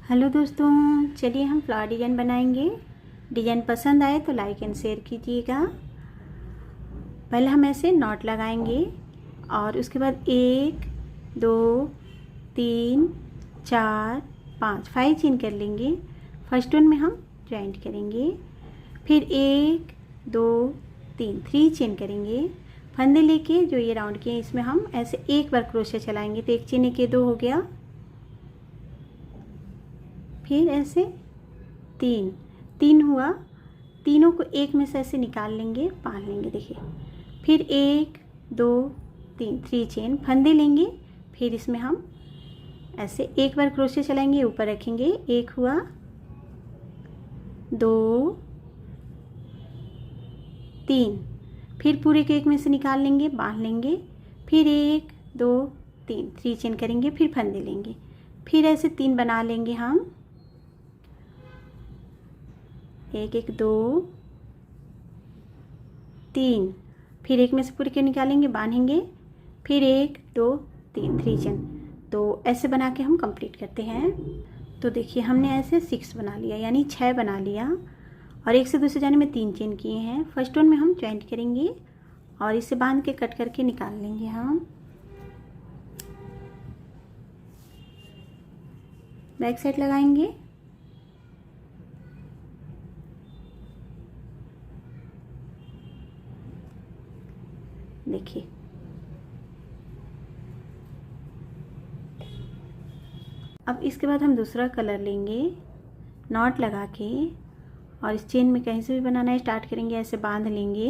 Hello दोस्तों, चलिए हम फ्लावर डिज़ाइन बनाएंगे। डिज़ाइन पसंद आए तो लाइक एंड शेयर कीजिएगा। पहले हम ऐसे नॉट लगाएंगे और उसके बाद 1 2 3 4 5 चेन कर लेंगे। फर्स्ट वन में हम ज्वाइंट करेंगे, फिर 1 2 3 चेन करेंगे। फंदे लेके जो ये राउंड किए इसमें हम ऐसे एक बार क्रोशे चलाएंगे तो एक चेन एक 2 हो गया। फिर ऐसे तीन हुआ, तीनों को एक में से ऐसे निकाल लेंगे, बांध लेंगे। देखिए, फिर 1 2 3 चेन, फंदे लेंगे, फिर इसमें हम ऐसे एक बार क्रोशे चलाएंगे, ऊपर रखेंगे, एक हुआ, 2 3, फिर पूरे को एक में से निकाल लेंगे, बांध लेंगे, फिर 1 2 3 चेन करेंगे, फिर फंदे लेंगे, फिर ऐसे 3 बना लेंगे हम, 1 1 2 3, फिर एक में से पूरे के निकालेंगे, बांधेंगे, फिर 1 2 3 चेन। तो ऐसे बना के हम कंप्लीट करते हैं। तो देखिए, हमने ऐसे 6 बना लिया, यानी 6 बना लिया, और एक से दूसरे जाने में 3 चेन किए हैं। फर्स्ट वन में हम ज्वाइंट करेंगे और इसे बांध के कट करके निकाल लेंगे हम। बैक साइड लगाएंगे, देखिए अब इसके बाद हम दूसरा कलर लेंगे, नॉट लगा के, और इस चेन में कहीं से भी बनाना है स्टार्ट करेंगे, ऐसे बांध लेंगे,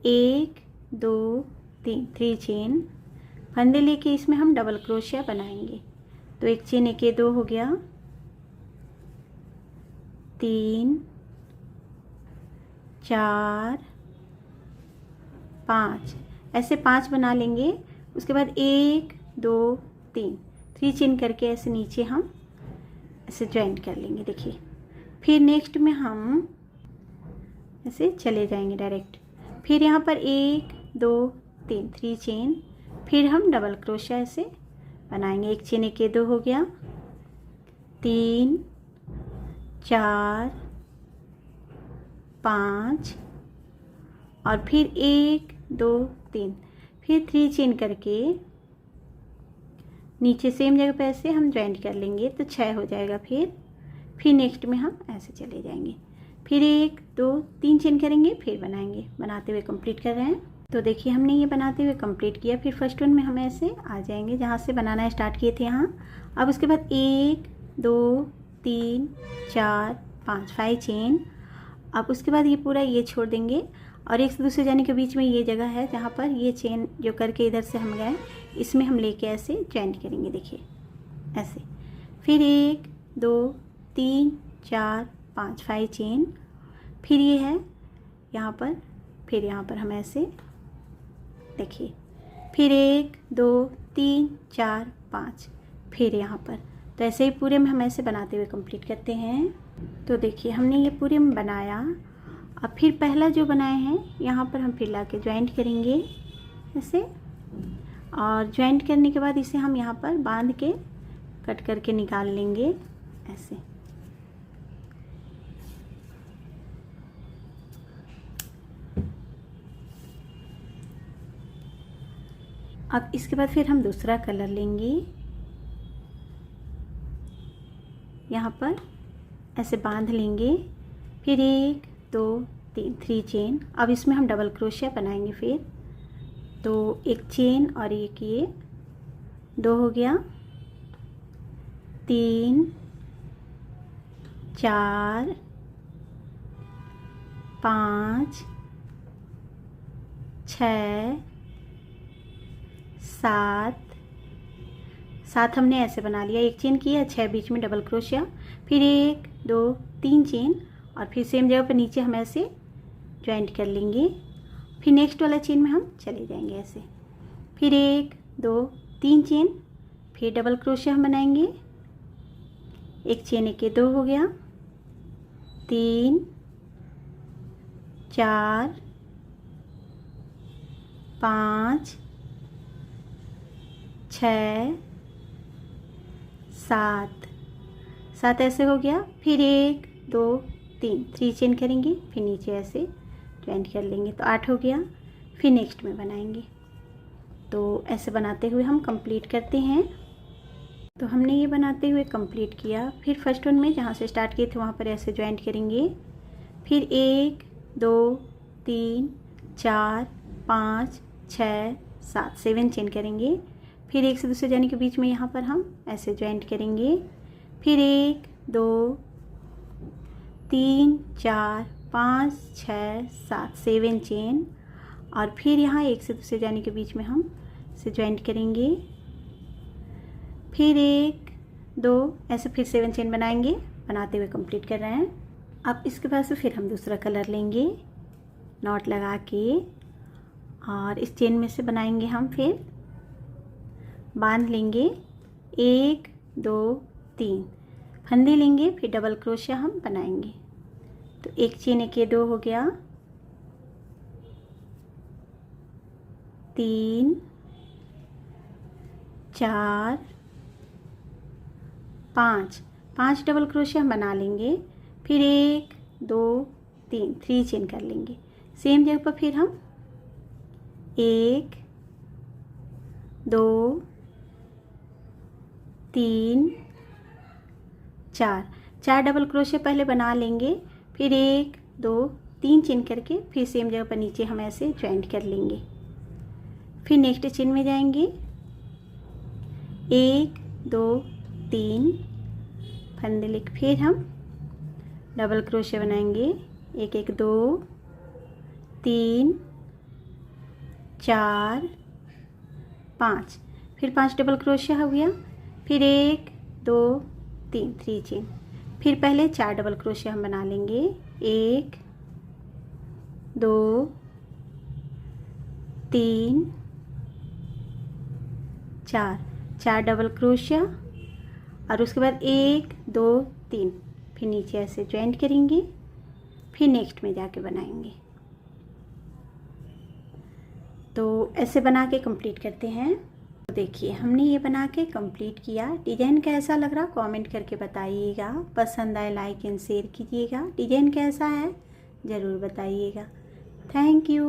1 2 3 चेन, फंदे लेके इसमें हम डबल क्रोशिया बनाएंगे। तो एक चेन एक 2 हो गया, 3 4 5, ऐसे 5 बना लेंगे। उसके बाद 1 2 3 चेन करके ऐसे नीचे हम ऐसे ज्वाइंट कर लेंगे। देखिए, फिर नेक्स्ट में हम ऐसे चले जाएंगे डायरेक्ट, फिर यहाँ पर 1 2 3 चेन, फिर हम डबल क्रोशिया ऐसे बनाएंगे, एक चेन एक 2 हो गया, 3 4 5, और फिर 1 2 3, फिर 3 चेन करके नीचे सेम जगह पे ऐसे हम ज्वाइंट कर लेंगे तो 6 हो जाएगा। फिर नेक्स्ट में हम ऐसे चले जाएंगे, फिर 1 2 3 चेन करेंगे, फिर बनाएंगे। बनाते हुए कंप्लीट कर रहे हैं। तो देखिए, हमने ये बनाते हुए कंप्लीट किया। फिर फर्स्ट वन में हम ऐसे आ जाएंगे जहाँ से बनाना स्टार्ट किए थे यहाँ। अब उसके बाद 1 2 3 4 5 चेन। अब उसके बाद ये पूरा ये छोड़ देंगे, और एक से दूसरे जाने के बीच में ये जगह है जहाँ पर ये चेन जो करके इधर से हम गए, इसमें हम लेके ऐसे ज्वाइंट करेंगे। देखिए ऐसे, फिर 1 2 3 4 5 चेन, फिर ये है यहाँ पर, फिर यहाँ पर हम ऐसे, देखिए, फिर 1 2 3 4 5, फिर यहाँ पर। तो ऐसे ही पूरे में हम ऐसे बनाते हुए कंप्लीट करते हैं। तो देखिए, हमने ये पूरे में बनाया। अब फिर पहला जो बनाए हैं यहाँ पर हम फिर ला के ज्वाइंट करेंगे ऐसे, और ज्वाइंट करने के बाद इसे हम यहाँ पर बांध के कट करके निकाल लेंगे ऐसे। अब इसके बाद फिर हम दूसरा कलर लेंगे, यहाँ पर ऐसे बांध लेंगे, फिर 1 2 3 चेन। अब इसमें हम डबल क्रोशिया बनाएंगे। फिर तो एक चेन और एक ये 2 हो गया, 3 4 5 6 7 हमने ऐसे बना लिया। एक चेन किया, 6 बीच में डबल क्रोशिया, फिर 1 2 3 चेन, और फिर सेम जगह पर नीचे हम ऐसे ज्वाइंट कर लेंगे। फिर नेक्स्ट वाला चेन में हम चले जाएंगे ऐसे, फिर 1 2 3 चेन, फिर डबल क्रोशिया हम बनाएंगे, एक चेन एक 2 हो गया, 3 4 5 6 7, 7 ऐसे हो गया। फिर 1 2 3 3 चेन करेंगे, फिर नीचे ऐसे ज्वाइंट कर लेंगे तो 8 हो गया। फिर नेक्स्ट में बनाएंगे। तो ऐसे बनाते हुए हम कंप्लीट करते हैं। तो हमने ये बनाते हुए कंप्लीट किया। फिर फर्स्ट वन में जहाँ से स्टार्ट किए थे वहाँ पर ऐसे ज्वाइंट करेंगे। फिर 1 2 3 4 5 6 7 7 चेन करेंगे। फिर एक से दूसरे जाने के बीच में यहाँ पर हम ऐसे ज्वाइंट करेंगे। फिर 1 2 3 4 5 6 7 7 चेन, और फिर यहाँ एक से दूसरे जाने के बीच में हम इसे ज्वाइंट करेंगे। फिर 1 2 ऐसे फिर 7 चेन बनाएंगे। बनाते हुए कंप्लीट कर रहे हैं। अब इसके बाद से फिर हम दूसरा कलर लेंगे, नॉट लगा के, और इस चेन में से बनाएंगे हम, फिर बांध लेंगे। 1 2 3 फंदे लेंगे, फिर डबल क्रोशिया हम बनाएंगे। तो एक चेन एक ये 2 हो गया, 3 4 5 5 डबल क्रोशिया हम बना लेंगे। फिर 1 2 3 3 चेन कर लेंगे। सेम जगह पर फिर हम 1 2 3 4 4 डबल क्रोशिया पहले बना लेंगे। फिर 1 2 3 चेन करके फिर सेम जगह पर नीचे हम ऐसे ज्वाइंट कर लेंगे। फिर नेक्स्ट चेन में जाएंगे। 1 2 3 फंदे लेके फिर हम डबल क्रोशिया बनाएंगे। 1 1 2 3 4 5 फिर 5 डबल क्रोशिया हो गया। फिर 1 2 3 3 चेन। फिर पहले 4 डबल क्रोशिया हम बना लेंगे। 1 2 3 4 4 डबल क्रोशिया, और उसके बाद 1 2 3 फिर नीचे ऐसे ज्वाइंट करेंगे। फिर नेक्स्ट में जाके बनाएंगे। तो ऐसे बना के कंप्लीट करते हैं। तो देखिए हमने ये बना के कंप्लीट किया। डिज़ाइन कैसा लग रहा कमेंट करके बताइएगा। पसंद आए लाइक एंड शेयर कीजिएगा। डिज़ाइन कैसा है ज़रूर बताइएगा। Thank you.